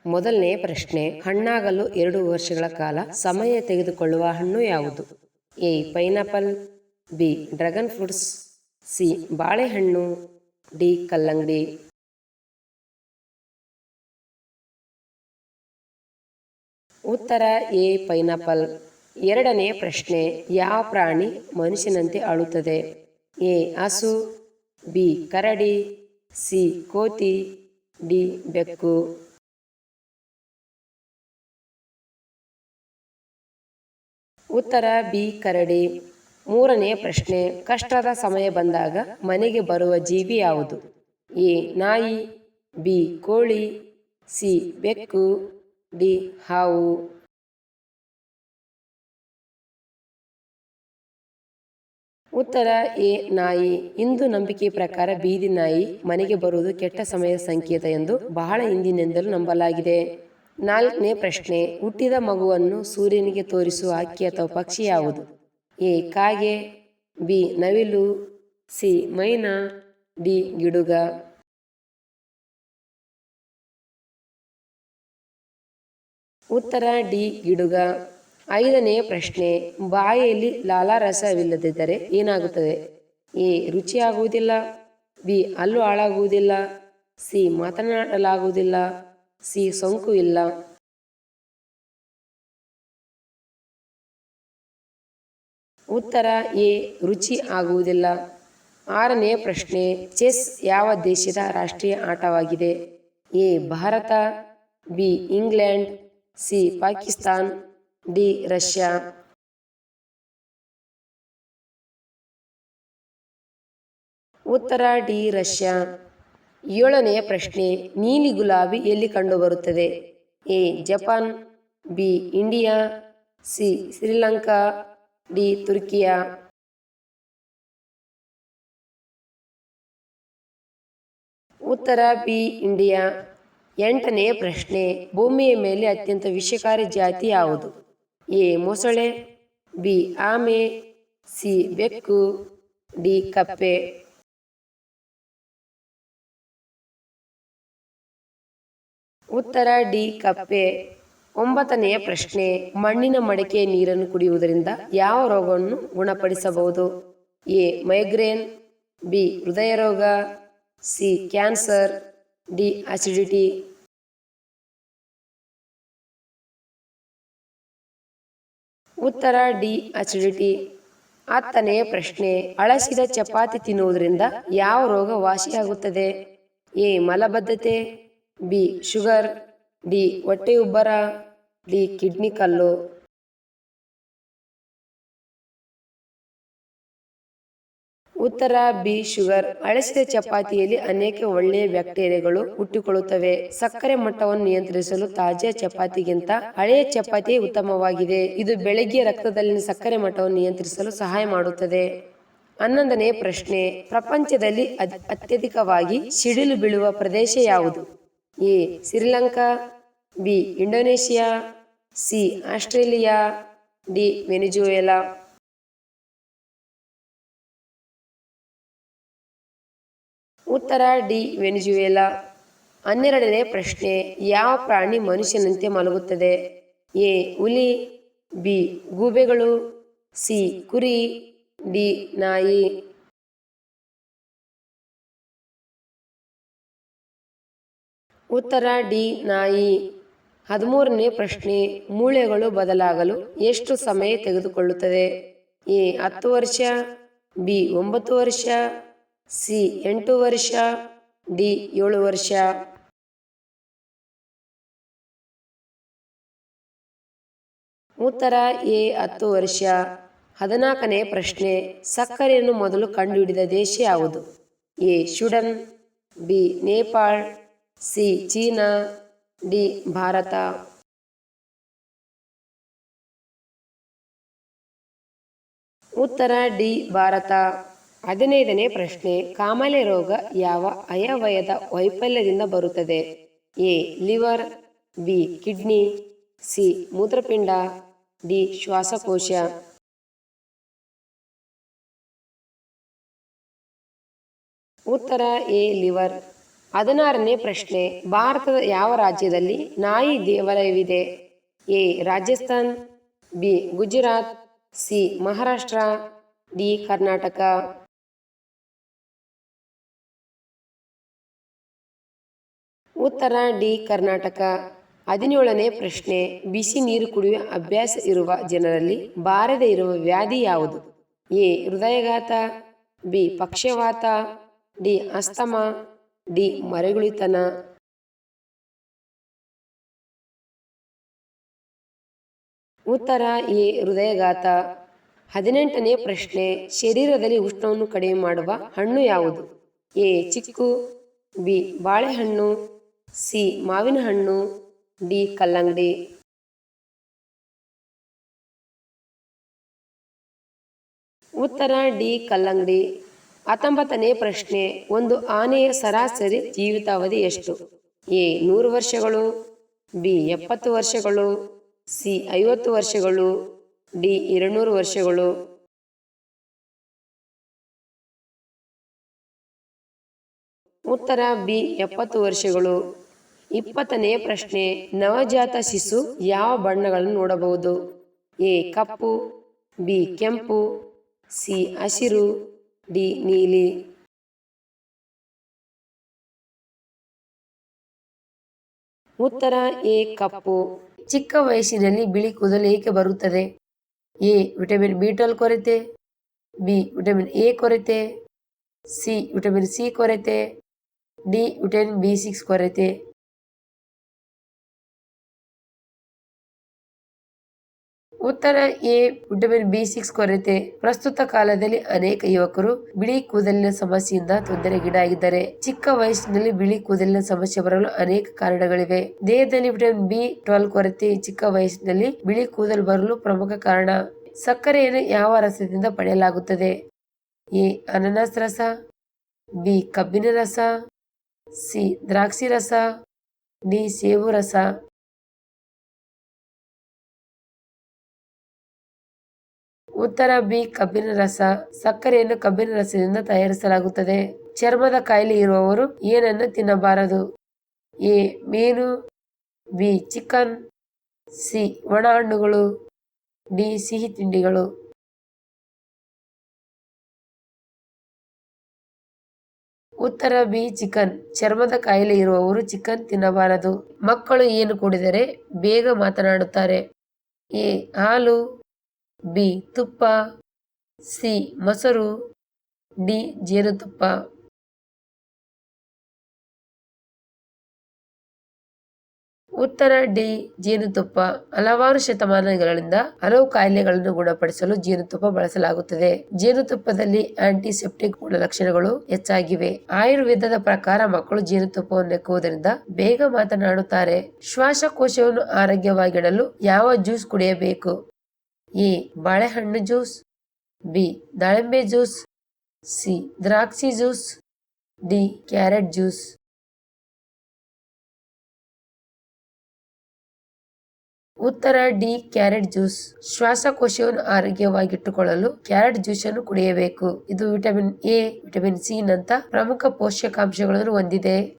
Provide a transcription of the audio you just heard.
ಮೊದಲನೇ ಪ್ರಶ್ನೆ, ಹಣ್ಣಾಗಲು 2 ವರ್ಷಗಳ ಕಾಲ ಸಮಯ ತೆಗೆದುಕೊಳ್ಳುವ ಹಣ್ಣು ಯಾವುದು? A pineapple, B dragon fruits, C ಬಾಳೆಹಣ್ಣು, ಡಿ ಕಲ್ಲಂಗಡಿ. ಉತ್ತರ ಎ ಪೈನಾಪಲ್. ಎರಡನೇ ಪ್ರಶ್ನೆ, ಯಾವ ಪ್ರಾಣಿ ಮನುಷ್ಯನಂತೆ ಅಳುತ್ತದೆ? ಎ ಹಸು, ಬಿ ಕರಡಿ, ಸಿ ಕೋತಿ, ಡಿ ಬೆಕ್ಕು. ಉತ್ತರ ಬಿ ಕರಡಿ. ಮೂರನೇ ಪ್ರಶ್ನೆ, ಕಷ್ಟದ ಸಮಯ ಬಂದಾಗ ಮನೆಗೆ ಬರುವ ಜೀವಿ ಯಾವುದು? ಎ ನಾಯಿ, ಬಿ ಕೋಳಿ, ಸಿ ಬೆಕ್ಕು, ಡಿ ಹಾವು. ಉತ್ತರ ಎ ನಾಯಿ. ಹಿಂದೂ ನಂಬಿಕೆ ಪ್ರಕಾರ ಬೀದಿ ನಾಯಿ ಮನೆಗೆ ಬರುವುದು ಕೆಟ್ಟ ಸಮಯದ ಸಂಕೇತ ಎಂದು ಬಹಳ ಹಿಂದಿನಿಂದಲೂ ನಂಬಲಾಗಿದೆ. ನಾಲ್ಕನೇ ಪ್ರಶ್ನೆ, ಹುಟ್ಟಿದ ಮಗುವನ್ನು ಸೂರ್ಯನಿಗೆ ತೋರಿಸುವ ಹಕ್ಕಿ ಅಥವಾ ಪಕ್ಷಿ ಯಾವುದು? ಎ ಕಾಗೆ, ಬಿ ನವಿಲು, ಸಿ ಮೈನಾ, ಡಿ ಗಿಡುಗ. ಉತ್ತರ ಡಿ ಗಿಡುಗ. ಐದನೇ ಪ್ರಶ್ನೆ, ಬಾಯಲ್ಲಿ ಲಾಲಾರಸವಿಲ್ಲದಿದ್ದರೆ ಏನಾಗುತ್ತದೆ? ಎ ರುಚಿಯಾಗುವುದಿಲ್ಲ, ಬಿ ಹಲ್ಲು ಹಾಳಾಗುವುದಿಲ್ಲ, ಸಿ ಮಾತನಾಡಲಾಗುವುದಿಲ್ಲ, ಸಿ ಸೋಂಕು ಇಲ್ಲ. ಉತ್ತರ ಎ ರುಚಿ ಆಗುವುದಿಲ್ಲ. ಆರನೇ ಪ್ರಶ್ನೆ, ಚೆಸ್ ಯಾವ ದೇಶದ ರಾಷ್ಟ್ರೀಯ ಆಟವಾಗಿದೆ? A Bharat, B England, C Pakistan, D Russia. ಉತ್ತರ ಡಿ ರಷ್ಯಾ. ಏಳನೇ ಪ್ರಶ್ನೆ, ನೀಲಿ ಗುಲಾಬಿ ಎಲ್ಲಿ ಕಂಡುಬರುತ್ತದೆ? A Japan, B India, C Sri Lanka, D Turkiye. ಉತ್ತರ ಬಿ ಇಂಡಿಯಾ. ಎಂಟನೇ ಪ್ರಶ್ನೆ, ಭೂಮಿಯ ಮೇಲೆ ಅತ್ಯಂತ ವಿಷಕಾರಿ ಜಾತಿ ಯಾವುದು? ಎ ಮೊಸಳೆ, ಬಿ ಆಮೆ, ಸಿ ಬೆಕ್ಕು, ಡಿ ಕಪ್ಪೆ. ಉತ್ತರ ಡಿ ಕಪ್ಪೆ. ಒಂಬತ್ತನೆಯ ಪ್ರಶ್ನೆ, ಮಣ್ಣಿನ ಮಡಕೆಯ ನೀರನ್ನು ಕುಡಿಯುವುದರಿಂದ ಯಾವ ರೋಗವನ್ನು ಗುಣಪಡಿಸಬಹುದು? ಎ ಮೈಗ್ರೇನ್, ಬಿ ಹೃದಯ ರೋಗ, ಸಿ ಕ್ಯಾನ್ಸರ್, ಡಿ ಅಸಿಡಿಟಿ. ಉತ್ತರ ಡಿ ಅಸಿಡಿಟಿ. ಹತ್ತನೆಯ ಪ್ರಶ್ನೆ, ಹಳಸಿದ ಚಪಾತಿ ತಿನ್ನುವುದರಿಂದ ಯಾವ ರೋಗ ವಾಸಿಯಾಗುತ್ತದೆ? ಎ ಮಲಬದ್ಧತೆ, ಬಿ ಶುಗರ್, ಡಿ ಹೊಟ್ಟೆ ಉಬ್ಬರ, ಡಿ ಕಿಡ್ನಿ ಕಲ್ಲು. ಉತ್ತರ ಬಿ ಶುಗರ್. ಹಳಸಿದ ಚಪಾತಿಯಲ್ಲಿ ಅನೇಕ ಒಳ್ಳೆಯ ಬ್ಯಾಕ್ಟೀರಿಯಾಗಳು ಹುಟ್ಟಿಕೊಳ್ಳುತ್ತವೆ. ಸಕ್ಕರೆ ಮಟ್ಟವನ್ನು ನಿಯಂತ್ರಿಸಲು ತಾಜಾ ಚಪಾತಿಗಿಂತ ಹಳೆಯ ಚಪಾತಿ ಉತ್ತಮವಾಗಿದೆ. ಇದು ಬೆಳಗ್ಗೆ ರಕ್ತದಲ್ಲಿನ ಸಕ್ಕರೆ ಮಟ್ಟವನ್ನು ನಿಯಂತ್ರಿಸಲು ಸಹಾಯ ಮಾಡುತ್ತದೆ. 11ನೇ ಪ್ರಶ್ನೆ, ಪ್ರಪಂಚದಲ್ಲಿ ಅತ್ಯಧಿಕವಾಗಿ ಸಿಡಿಲು ಬೀಳುವ ಪ್ರದೇಶ ಯಾವುದು? A Sri Lanka, B Indonesia, C Australia, D Venezuela. ಉತ್ತರ ಡಿ ವೆನಿಜುವೆಲಾ. 12ನೇ ಪ್ರಶ್ನೆ, ಯಾವ ಪ್ರಾಣಿ ಮನುಷ್ಯನಂತೆ ಮಲಗುತ್ತದೆ? ಎ ಹುಲಿ, ಬಿ ಗೂಬೆಗಳು, ಸಿ ಕುರಿ, ಡಿ ನಾಯಿ. ಉತ್ತರ ಡಿ ನಾಯಿ. 13ನೇ ಪ್ರಶ್ನೆ, ಮೂಳೆಗಳು ಬದಲಾಗಲು ಎಷ್ಟು ಸಮಯ ತೆಗೆದುಕೊಳ್ಳುತ್ತದೆ? ಎ 10 ವರ್ಷ, ಬಿ 9 ವರ್ಷ, ಸಿ 8 ವರ್ಷ, ಡಿ 7 ವರ್ಷ. ಉತ್ತರ ಎ 10 ವರ್ಷ. 14ನೇ ಪ್ರಶ್ನೆ, ಸಕ್ಕರೆಯನ್ನು ಮೊದಲು ಕಂಡುಹಿಡಿದ ದೇಶ ಯಾವುದು? A Sweden, B Nepal, C China, D Bharat. ಉತ್ತರ ಡಿ ಭಾರತ. 15ನೇ ಪ್ರಶ್ನೆ, ಕಾಮಾಲೆ ರೋಗ ಯಾವ ಅವಯವದ ವೈಫಲ್ಯದಿಂದ ಬರುತ್ತದೆ? A liver, B kidney, C ಮೂತ್ರಪಿಂಡ, ಡಿ ಶ್ವಾಸಕೋಶ. ಉತ್ತರ ಎ ಲಿವರ್. 16ನೇ ಪ್ರಶ್ನೆ, ಭಾರತದ ಯಾವ ರಾಜ್ಯದಲ್ಲಿ ನಾಯಿ ದೇವಾಲಯವಿದೆ? A Rajasthan, B Gujarat, C Maharashtra, D Karnataka. ಉತ್ತರ ಡಿ ಕರ್ನಾಟಕ. 17ನೇ ಪ್ರಶ್ನೆ, ಬಿಸಿ ನೀರು ಕುಡಿಯುವ ಅಭ್ಯಾಸ ಇರುವ ಜನರಲ್ಲಿ ಬಾರದೇ ಇರುವ ವ್ಯಾಧಿ ಯಾವುದು? ಎ ಹೃದಯಾಘಾತ, ಬಿ ಪಕ್ಷವಾತ, ಡಿ ಅಸ್ತಮಾ, ಡಿ ಮರೆಗುಳಿತನ. ಉತ್ತರ ಎ ಹೃದಯಾಘಾತ. 18ನೇ ಪ್ರಶ್ನೆ, ಶರೀರದಲ್ಲಿ ಉಷ್ಣವನ್ನು ಕಡಿಮೆ ಮಾಡುವ ಹಣ್ಣು ಯಾವುದು? ಎ ಚಿಕ್ಕು, ಬಿ ಬಾಳೆಹಣ್ಣು, ಸಿ ಮಾವಿನ ಹಣ್ಣು, ಡಿ ಕಲ್ಲಂಗಡಿ. ಉತ್ತರ ಡಿ ಕಲ್ಲಂಗಡಿ. 19ನೇ ಪ್ರಶ್ನೆ, ಒಂದು ಆನೆಯ ಸರಾಸರಿ ಜೀವಿತಾವಧಿ ಎಷ್ಟು? ಎ 100 ವರ್ಷಗಳು, ಬಿ 70 ವರ್ಷಗಳು, ಸಿ 50 ವರ್ಷಗಳು, ಡಿ 200 ವರ್ಷಗಳು. ಉತ್ತರ ಬಿ 70 ವರ್ಷಗಳು. 20ನೇ ಪ್ರಶ್ನೆ, ನವಜಾತ ಶಿಶು ಯಾವ ಬಣ್ಣಗಳನ್ನು ನೋಡಬಹುದು? ಎ ಕಪ್ಪು, ಬಿ ಕೆಂಪು, ಸಿ ಹಸಿರು, ಡಿ ನೀಲಿ. ಉತ್ತರ ಎ ಕಪ್ಪು. ಚಿಕ್ಕ ವಯಸ್ಸಿನಲ್ಲಿ ಬಿಳಿ ಕೂದಲು ಏಕೆ ಬರುತ್ತದೆ? ಎ ವಿಟಮಿನ್ ಬಿ12 ಕೊರತೆ, ಬಿ ವಿಟಮಿನ್ ಎ ಕೊರತೆ, ಸಿ ವಿಟಮಿನ್ ಸಿ ಕೊರತೆ, ಡಿ ವಿಟಮಿನ್ ಬಿ6 ಕೊರತೆ. ಉತ್ತರ ಎ ವಿಟಮಿನ್ ಬಿ6 ಕೊರತೆ. ಪ್ರಸ್ತುತ ಕಾಲದಲ್ಲಿ ಅನೇಕ ಯುವಕರು ಬಿಳಿ ಕೂದಲಿನ ಸಮಸ್ಯೆಯಿಂದ ತೊಂದರೆಗೀಡಾಗಿದ್ದಾರೆ. ಚಿಕ್ಕ ವಯಸ್ಸಿನಲ್ಲಿ ಬಿಳಿ ಕೂದಲಿನ ಸಮಸ್ಯೆ ಬರಲು ಅನೇಕ ಕಾರಣಗಳಿವೆ. ದೇಹದಲ್ಲಿ ವಿಟಮಿನ್ ಬಿ12 ಕೊರತೆ ಚಿಕ್ಕ ವಯಸ್ಸಿನಲ್ಲಿ ಬಿಳಿ ಕೂದಲು ಬರಲು ಪ್ರಮುಖ ಕಾರಣ. ಸಕ್ಕರೆಯನ್ನು ಯಾವ ರಸದಿಂದ ಪಡೆಯಲಾಗುತ್ತದೆ? ಎ ಅನಾನಸ್ ರಸ, ಬಿ ಕಬ್ಬಿನ ರಸ, ಸಿ ದ್ರಾಕ್ಷಿ ರಸ, ಡಿ ಸೇಬು ರಸ. ಉತ್ತರ ಬಿ ಕಬ್ಬಿನ ರಸ. ಸಕ್ಕರೆಯನ್ನು ಕಬ್ಬಿನ ರಸದಿಂದ ತಯಾರಿಸಲಾಗುತ್ತದೆ. ಚರ್ಮದ ಕಾಯಿಲೆ ಇರುವವರು ಏನನ್ನು ತಿನ್ನಬಾರದು? ಎ ಮೀನು, ಬಿ ಚಿಕನ್, ಸಿ ಒಣ ಹಣ್ಣುಗಳು, ಡಿ ಸಿಹಿ ತಿಂಡಿಗಳು. ಉತ್ತರ ಬಿ ಚಿಕನ್. ಚರ್ಮದ ಕಾಯಿಲೆ ಇರುವವರು ಚಿಕನ್ ತಿನ್ನಬಾರದು. ಮಕ್ಕಳು ಏನು ಕುಡಿದರೆ ಬೇಗ ಮಾತನಾಡುತ್ತಾರೆ? ಎ ಹಾಲು, ಬಿ ತುಪ್ಪ, ಸಿ ಮೊಸರು, ಡಿ ಜೇನುತುಪ್ಪ. ಉತ್ತರ ಡಿ ಜೇನುತುಪ್ಪ. ಹಲವಾರು ಶತಮಾನಗಳಿಂದ ಹಲವು ಕಾಯಿಲೆಗಳನ್ನು ಗುಣಪಡಿಸಲು ಜೇನುತುಪ್ಪ ಬಳಸಲಾಗುತ್ತದೆ. ಜೇನುತುಪ್ಪದಲ್ಲಿ ಆಂಟಿಸೆಪ್ಟಿಕ್ ಗುಣಲಕ್ಷಣಗಳು ಹೆಚ್ಚಾಗಿವೆ. ಆಯುರ್ವೇದದ ಪ್ರಕಾರ ಮಕ್ಕಳು ಜೇನುತುಪ್ಪವನ್ನು ನೆಕ್ಕುವುದರಿಂದ ಬೇಗ ಮಾತನಾಡುತ್ತಾರೆ. ಶ್ವಾಸಕೋಶವನ್ನು ಆರೋಗ್ಯವಾಗಿಡಲು ಯಾವ ಜ್ಯೂಸ್ ಕುಡಿಯಬೇಕು? ಎ ಬಾಳೆಹಣ್ಣು ಜ್ಯೂಸ್, ಬಿ ದಾಳಿಂಬೆ ಜ್ಯೂಸ್, ಸಿ ದ್ರಾಕ್ಷಿ ಜ್ಯೂಸ್, ಡಿ ಕ್ಯಾರೆಟ್ ಜ್ಯೂಸ್. ಉತ್ತರ ಡಿ ಕ್ಯಾರೆಟ್ ಜ್ಯೂಸ್. ಶ್ವಾಸಕೋಶವನ್ನು ಆರೋಗ್ಯವಾಗಿಟ್ಟುಕೊಳ್ಳಲು ಕ್ಯಾರೆಟ್ ಜ್ಯೂಸ್ ಅನ್ನು ಕುಡಿಯಬೇಕು. ಇದು ವಿಟಮಿನ್ ಎ, ವಿಟಮಿನ್ ಸಿ ನಂತ ಪ್ರಮುಖ ಪೋಷಕಾಂಶಗಳನ್ನು ಹೊಂದಿದೆ.